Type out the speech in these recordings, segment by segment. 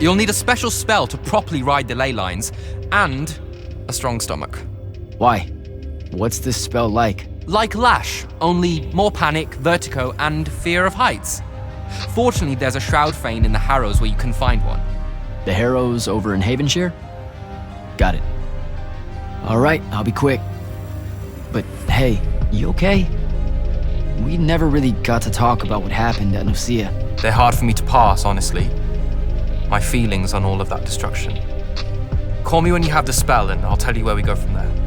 You'll need a special spell to properly ride the ley lines, and a strong stomach. Why? What's this spell like? Like Lash, only more panic, vertigo, and fear of heights. Fortunately, there's a Shroudfane in the Harrows where you can find one. The Harrows over in Havensheer? Got it. Alright, I'll be quick. But hey, you okay? We never really got to talk about what happened at Nicaea. They're hard for me to pass, honestly. My feelings on all of that destruction. Call me when you have the spell and I'll tell you where we go from there.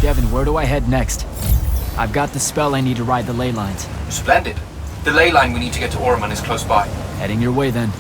Devyn, where do I head next? I've got the spell I need to ride the ley lines. Splendid. The ley line we need to get to Orman is close by. Heading your way then.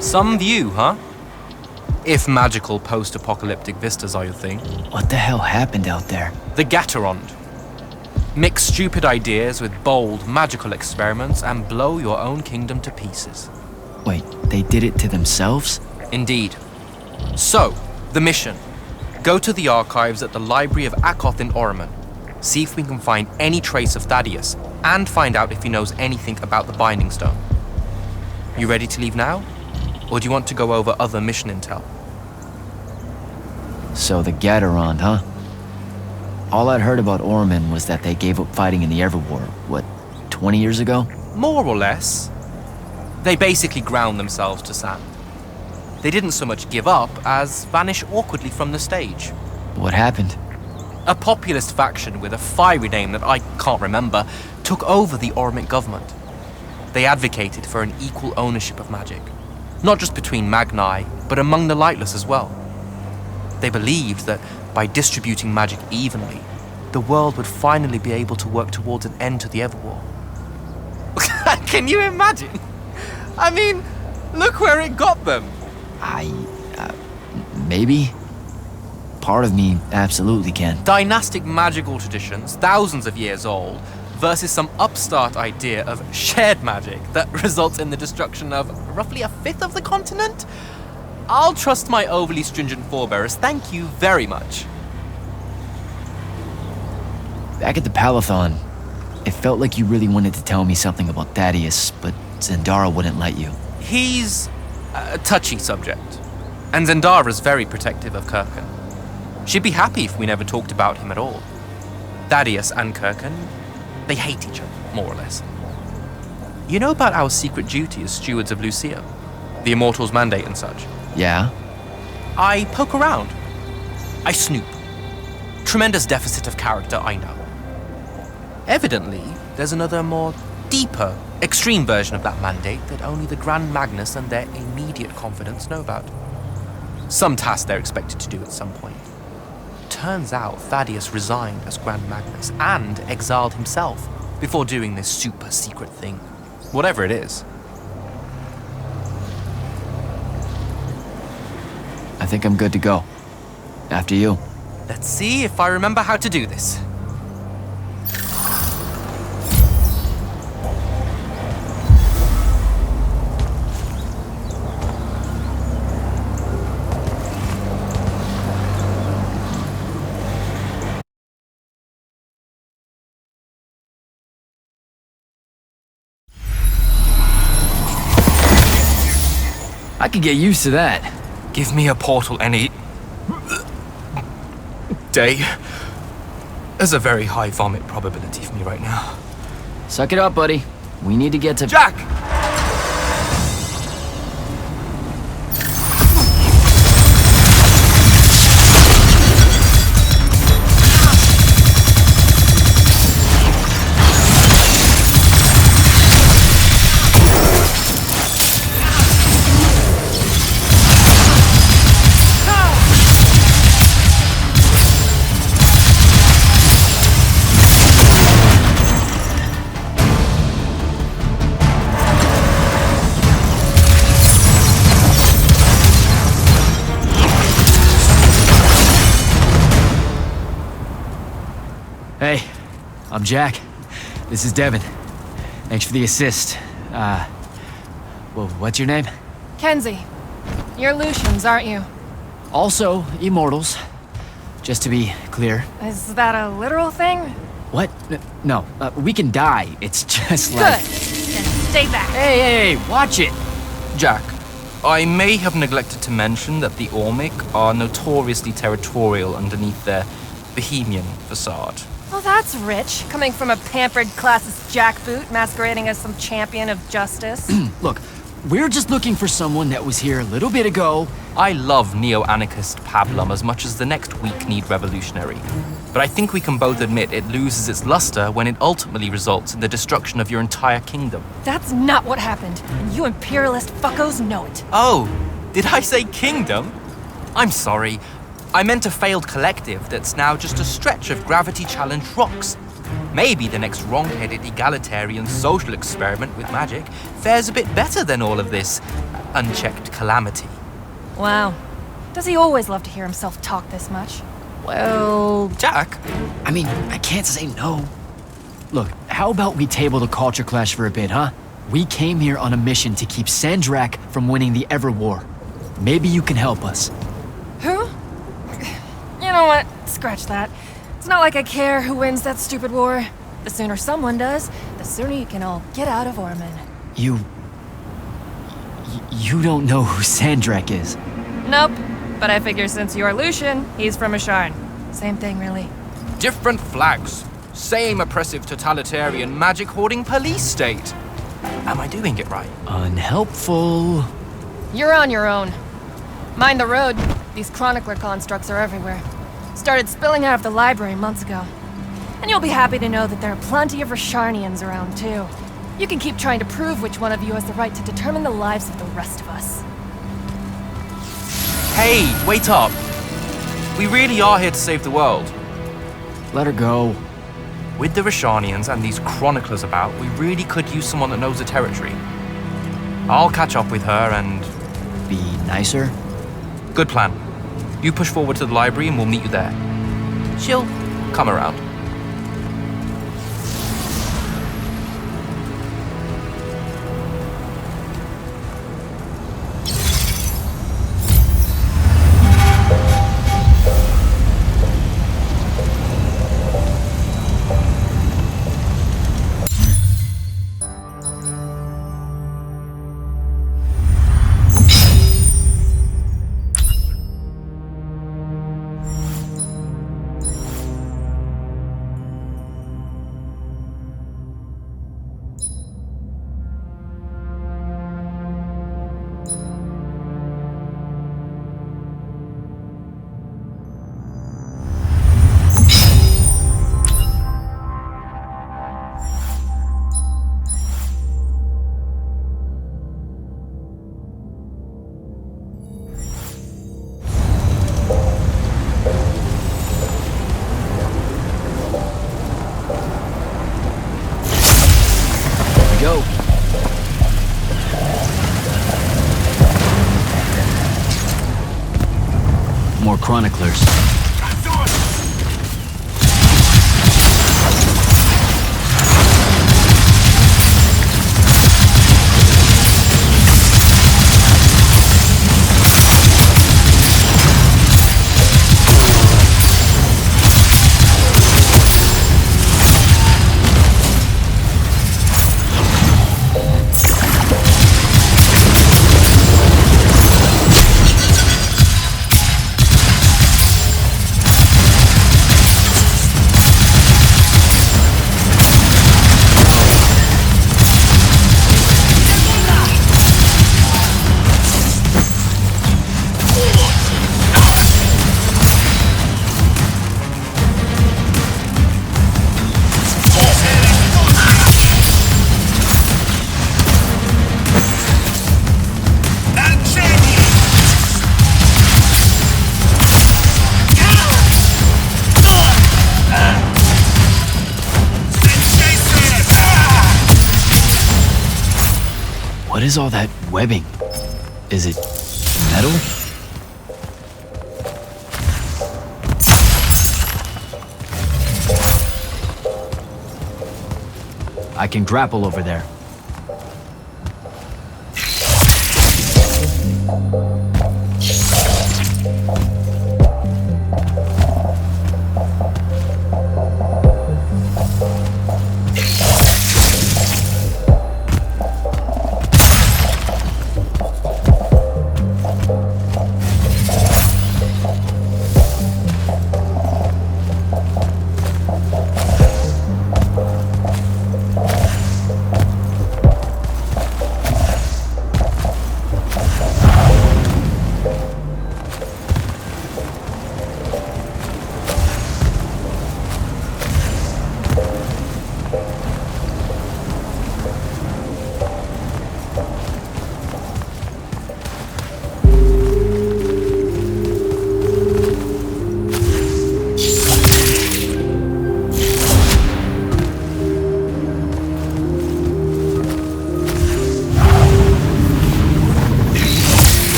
Some view, huh? If magical post-apocalyptic vistas are your thing. What the hell happened out there? The Gatorond. Mix stupid ideas with bold, magical experiments and blow your own kingdom to pieces. Wait, they did it to themselves? Indeed. So, the mission. Go to the archives at the Library of Akoth in Orman. See if we can find any trace of Thaddeus, and find out if he knows anything about the Binding Stone. You ready to leave now? Or do you want to go over other mission intel? So the Gatorond, huh? All I'd heard about Orman was that they gave up fighting in the Everwar, what, 20 years ago? More or less. They basically ground themselves to sand. They didn't so much give up as vanish awkwardly from the stage. What happened? A populist faction with a fiery name that I can't remember took over the Orman government. They advocated for an equal ownership of magic. Not just between Magni, but among the lightless as well. They believed that by distributing magic evenly, the world would finally be able to work towards an end to the Everwar. Can you imagine? I mean, look where it got them. Maybe? Part of me absolutely can. Dynastic magical traditions, thousands of years old, versus some upstart idea of shared magic that results in the destruction of roughly a fifth of the continent? I'll trust my overly stringent forebears, thank you very much. Back at the Palathon, it felt like you really wanted to tell me something about Thaddeus, but Zendara wouldn't let you. He's a touchy subject, and Zendara's very protective of Kirkan. She'd be happy if we never talked about him at all. Thaddeus and Kirkan, they hate each other, more or less. You know about our secret duty as stewards of Lucia? The Immortals' mandate and such? Yeah? I poke around. I snoop. Tremendous deficit of character, I know. Evidently, there's another more deeper, extreme version of that mandate that only the Grand Magnus and their immediate confidants know about. Some task they're expected to do at some point. Turns out Thaddeus resigned as Grand Magnus and exiled himself before doing this super secret thing. Whatever it is. I think I'm good to go. After you. Let's see if I remember how to do this. I could get used to that. Give me a portal any day. There's a very high vomit probability for me right now. Suck it up, buddy. We need to get to... Jack! Hey, I'm Jack. This is Devyn. Thanks for the assist. Well, what's your name? Kenzie. You're Lucians, aren't you? Also, Immortals. Just to be clear. Is that a literal thing? What? No, we can die. It's just Good. like... Then stay back. Hey, watch it! Jack, I may have neglected to mention that the Ormic are notoriously territorial underneath their bohemian facade. Well, that's rich, coming from a pampered classist jackboot masquerading as some champion of justice. Look, we're just looking for someone that was here a little bit ago. I love neo-anarchist pablum as much as the next weak-kneed revolutionary. But I think we can both admit it loses its luster when it ultimately results in the destruction of your entire kingdom. That's not what happened, and you imperialist fuckos know it. Oh, did I say kingdom? I'm sorry. I meant a failed collective that's now just a stretch of gravity-challenged rocks. Maybe the next wrong-headed egalitarian social experiment with magic fares a bit better than all of this unchecked calamity. Wow. Does he always love to hear himself talk this much? Well... Jack? I mean, I can't say no. Look, how about we table the culture clash for a bit, huh? We came here on a mission to keep Sandrak from winning the Ever War. Maybe you can help us. Who? You know what? Scratch that. It's not like I care who wins that stupid war. The sooner someone does, the sooner you can all get out of Orman. You don't know who Sandrak is? Nope. But I figure since you're Lucian, he's from Asharn. Same thing, really. Different flags. Same oppressive totalitarian magic-hoarding police state. Am I doing it right? Unhelpful. You're on your own. Mind the road. These chronicler constructs are everywhere. Started spilling out of the library months ago. And you'll be happy to know that there are plenty of Rasharnians around, too. You can keep trying to prove which one of you has the right to determine the lives of the rest of us. Hey, wait up. We really are here to save the world. Let her go. With the Rashanians and these chroniclers about, we really could use someone that knows the territory. I'll catch up with her and... Be nicer? Good plan. You push forward to the library and we'll meet you there. She'll come around. Go. More chroniclers. What is all that webbing? Is it metal? I can grapple over there.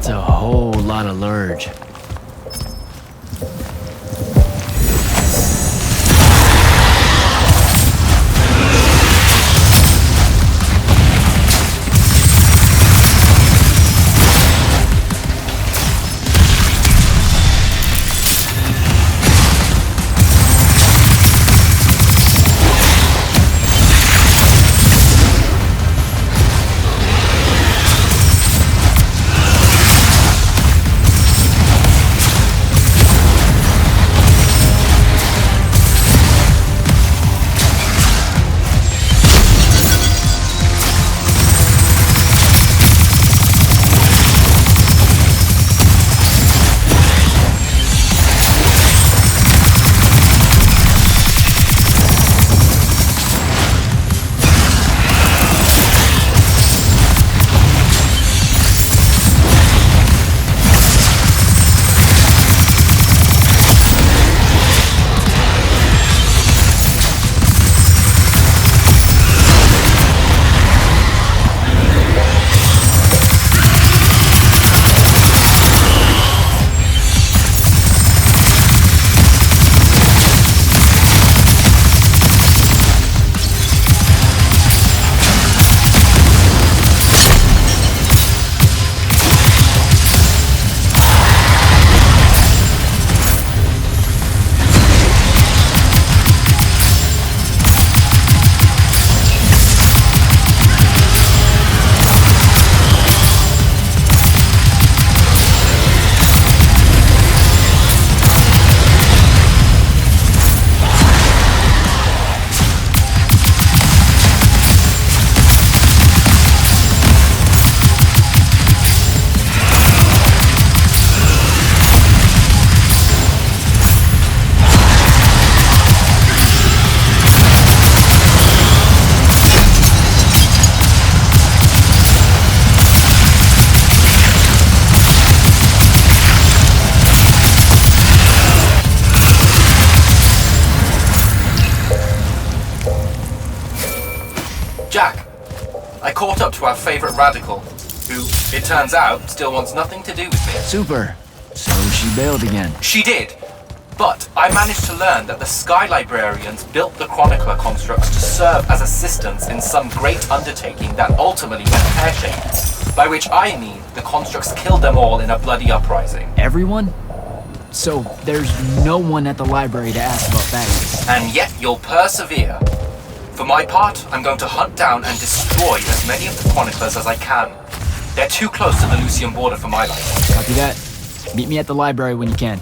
That's a whole lot of lurge. caught up to our favorite radical, who, it turns out, still wants nothing to do with me. Super. So she bailed again. She did. But I managed to learn that the Sky Librarians built the Chronicler constructs to serve as assistants in some great undertaking that ultimately went pear-shaped. By which I mean the constructs killed them all in a bloody uprising. Everyone? So there's no one at the library to ask about Thaddeus. And yet you'll persevere. For my part, I'm going to hunt down and destroy as many of the Chroniclers as I can. They're too close to the Lucian border for my liking. Copy that. Meet me at the library when you can.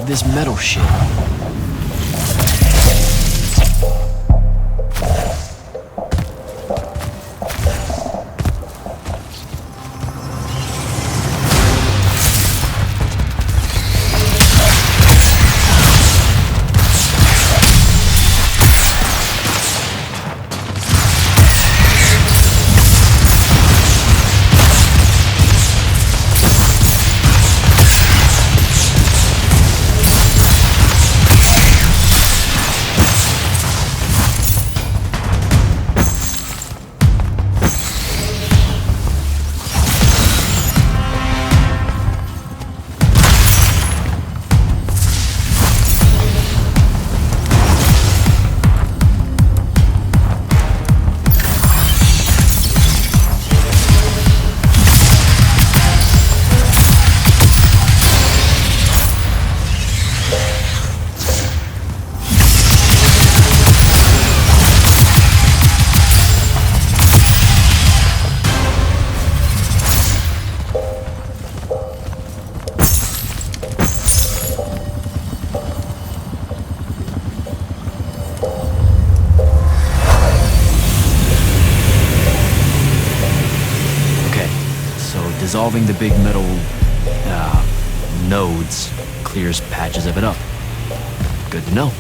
This metal shit. Dissolving the big metal nodes clears patches of it up. Good to know.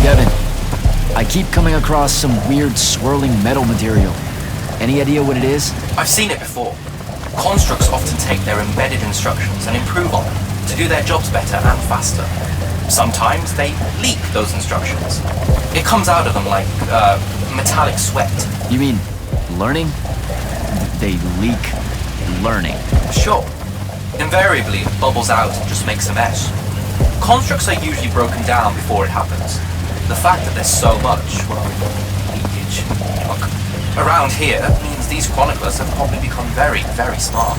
Devyn, I keep coming across some weird swirling metal material. Any idea what it is? I've seen it before. Constructs often take their embedded instructions and improve on them to do their jobs better and faster. Sometimes they leak those instructions. It comes out of them like, metallic sweat. You mean learning? They leak learning. Sure. Invariably, it bubbles out and just makes a mess. Constructs are usually broken down before it happens. The fact that there's so much, well, leakage, look, around here means these chroniclers have probably become very, very smart.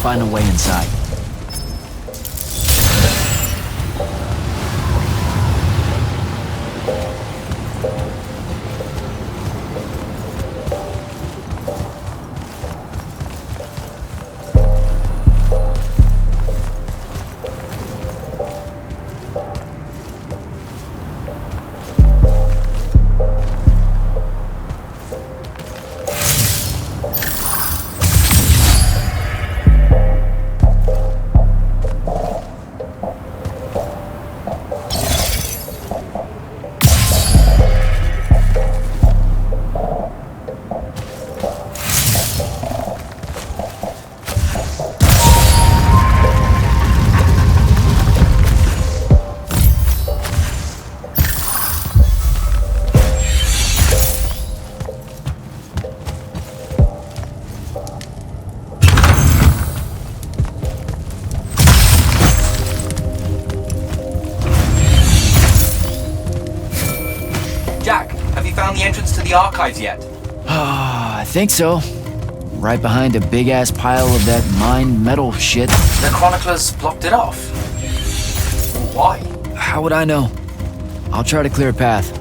Find a way inside. Found the entrance to the archives yet? I think so. Right behind a big-ass pile of that mined metal shit. The chroniclers blocked it off. Why? How would I know? I'll try to clear a path.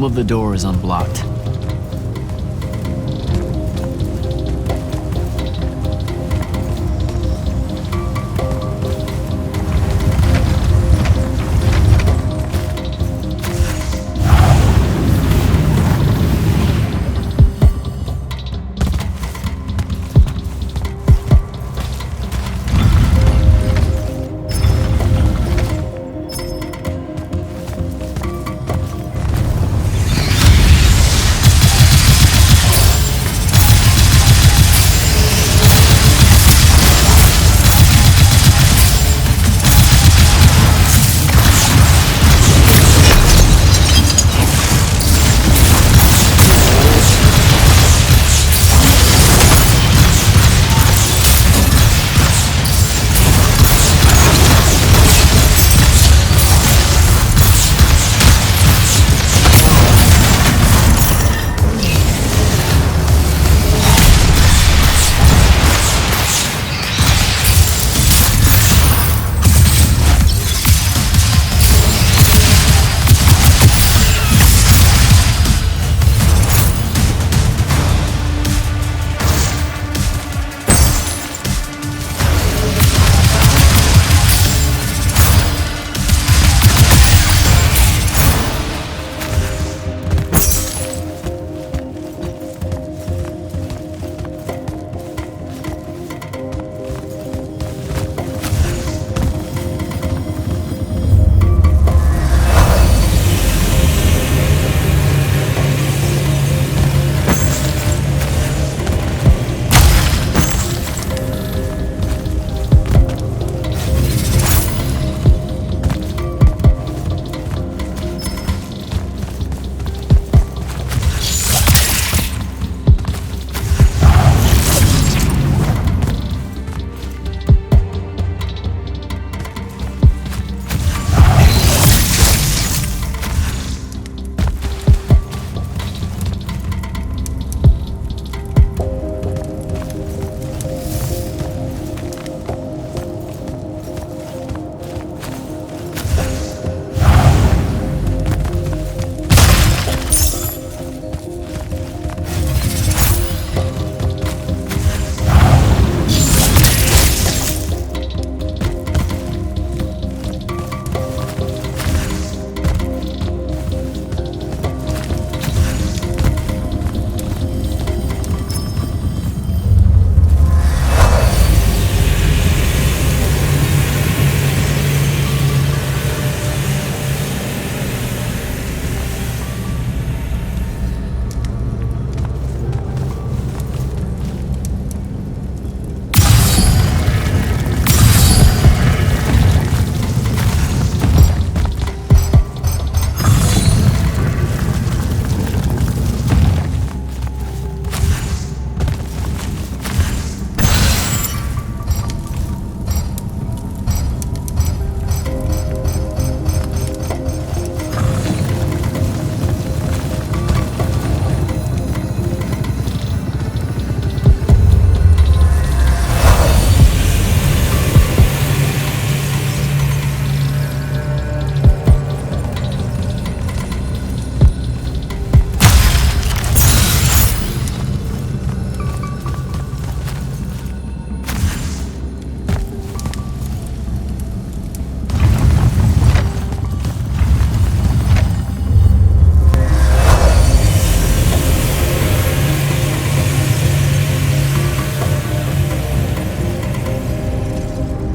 some of the door is unblocked.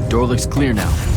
Door looks clear now.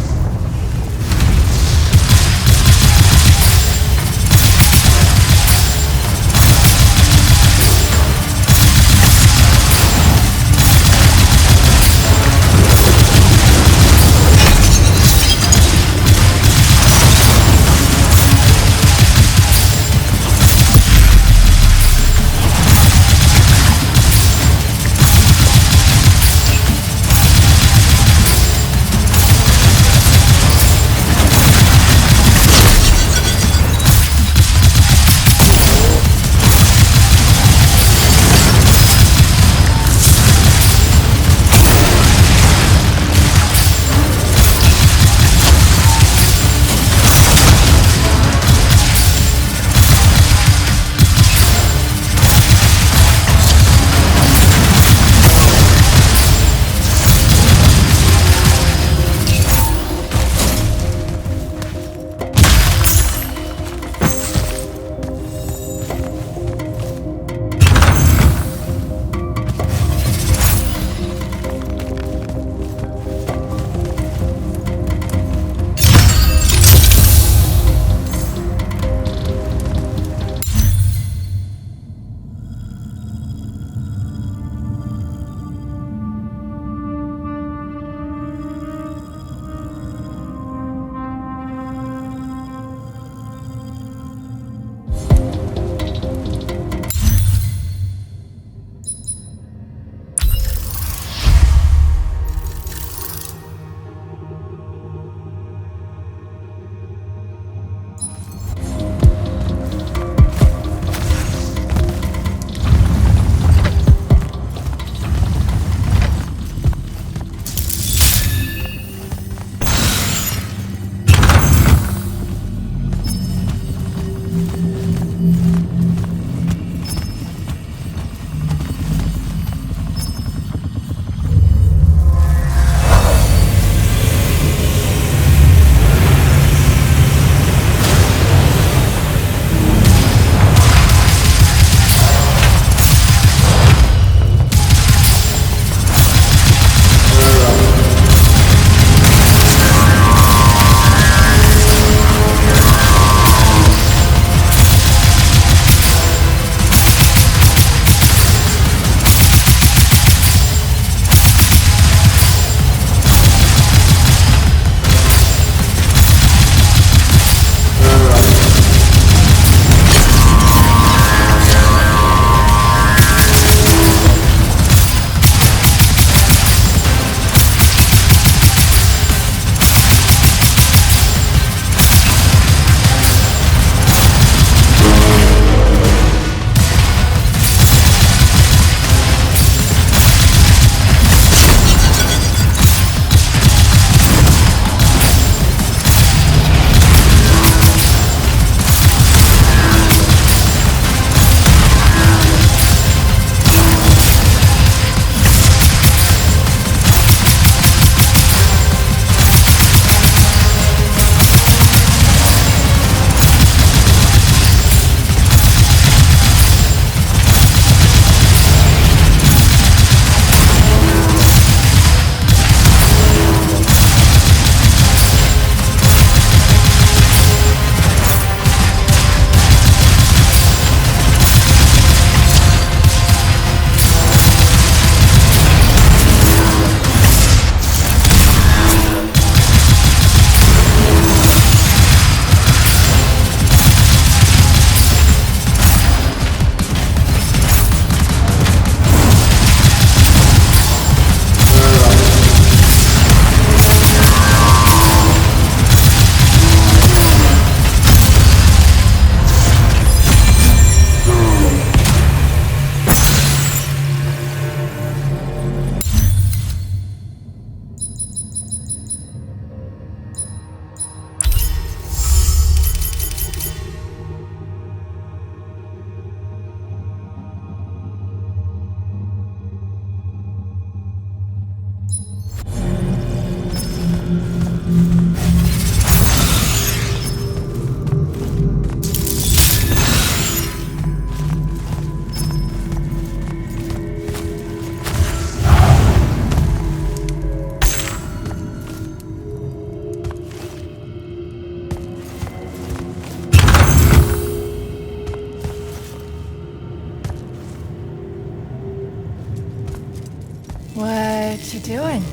What you doing?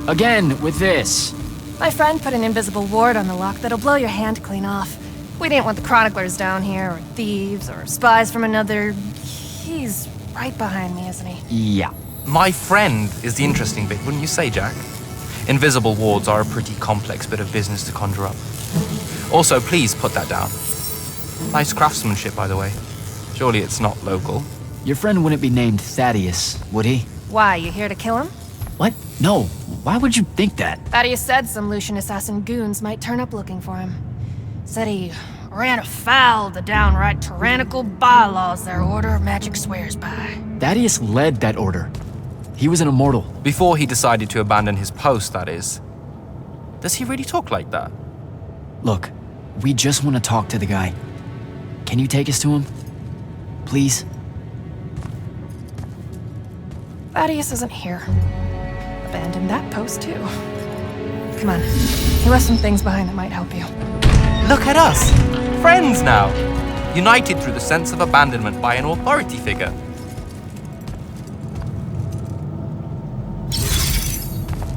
Again, with this. My friend put an invisible ward on the lock that'll blow your hand clean off. We didn't want the chroniclers down here, or thieves, or spies from another... He's right behind me, isn't he? Yeah. My friend is the interesting bit, wouldn't you say, Jack? Invisible wards are a pretty complex bit of business to conjure up. Also, please put that down. Nice craftsmanship, by the way. Surely it's not local. Your friend wouldn't be named Thaddeus, would he? Why, you here to kill him? What? No. Why would you think that? Thaddeus said some Lucian assassin goons might turn up looking for him. Said he ran afoul of the downright tyrannical bylaws their order of magic swears by. Thaddeus led that order. He was an immortal. Before he decided to abandon his post, that is. Does he really talk like that? Look, we just want to talk to the guy. Can you take us to him? Please? Thaddeus isn't here. Abandoned that post, too. Come on. He left some things behind that might help you. Look at us! Friends now! United through the sense of abandonment by an authority figure.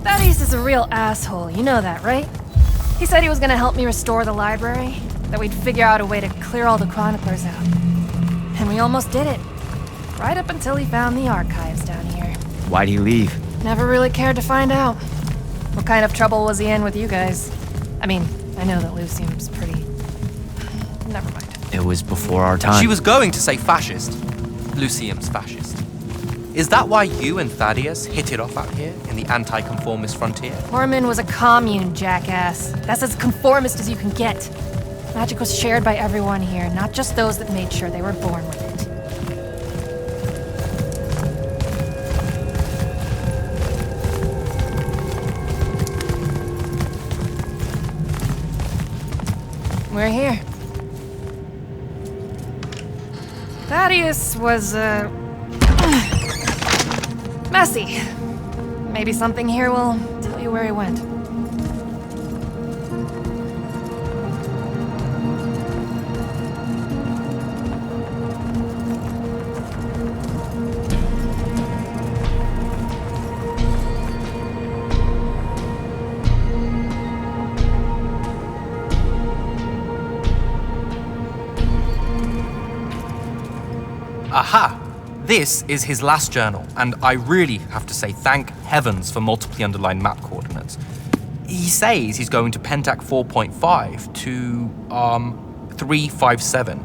Thaddeus is a real asshole, you know that, right? He said he was gonna help me restore the library, that we'd figure out a way to clear all the chroniclers out. And we almost did it. Right up until he found the archives down here. Why'd he leave? Never really cared to find out. What kind of trouble was he in with you guys? I mean, I know that Lucium's pretty... Never mind. It was before our time. She was going to say fascist. Lucium's fascist. Is that why you and Thaddeus hit it off out here in the anti-conformist frontier? Orman was a commune, jackass. That's as conformist as you can get. Magic was shared by everyone here, not just those that made sure they were born with it. We're here. Thaddeus was, messy. Maybe something here will tell you where he went. Aha! This is his last journal, and I really have to say thank heavens for multiply underlined map coordinates. He says he's going to Pentac 4.5 to, 357.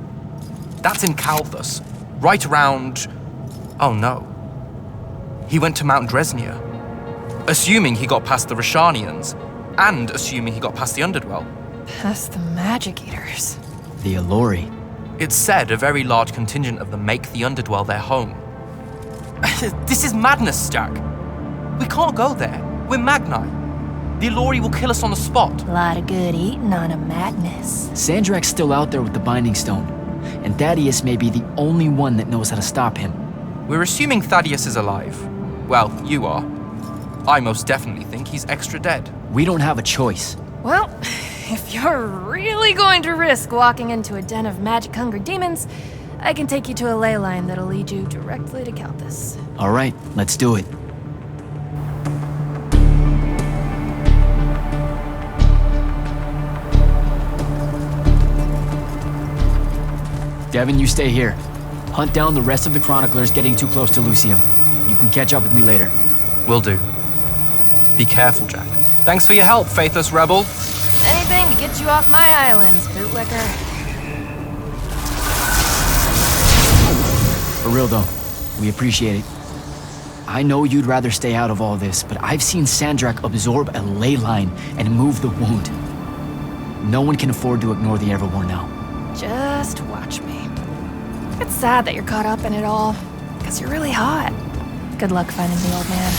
That's in Kalthus, right around... Oh no. He went to Mount Dresnia. Assuming he got past the Rashanians, and assuming he got past the Underdwell. Past the Magic Eaters. The Allori. It's said a very large contingent of them make the Underdwell their home. This is madness, Jack. We can't go there. We're Magni. The Allori will kill us on the spot. A lot of good eating on a madness. Sandrak's still out there with the Binding Stone, and Thaddeus may be the only one that knows how to stop him. We're assuming Thaddeus is alive. Well, you are. I most definitely think he's extra dead. We don't have a choice. Well, if you're really going to risk walking into a den of magic-hungry demons, I can take you to a Leyline that'll lead you directly to Kalthus. All right, let's do it. Devyn, you stay here. Hunt down the rest of the chroniclers getting too close to Lucium. You can catch up with me later. Will do. Be careful, Jack. Thanks for your help, faithless rebel. Anything to get you off my islands, bootlicker. For real though, we appreciate it. I know you'd rather stay out of all this, but I've seen Sandrak absorb a Leyline and move the wound. No one can afford to ignore the Everborn now. Just watch me. It's sad that you're caught up in it all, because you're really hot. Good luck finding the old man.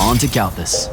On to Kalthus.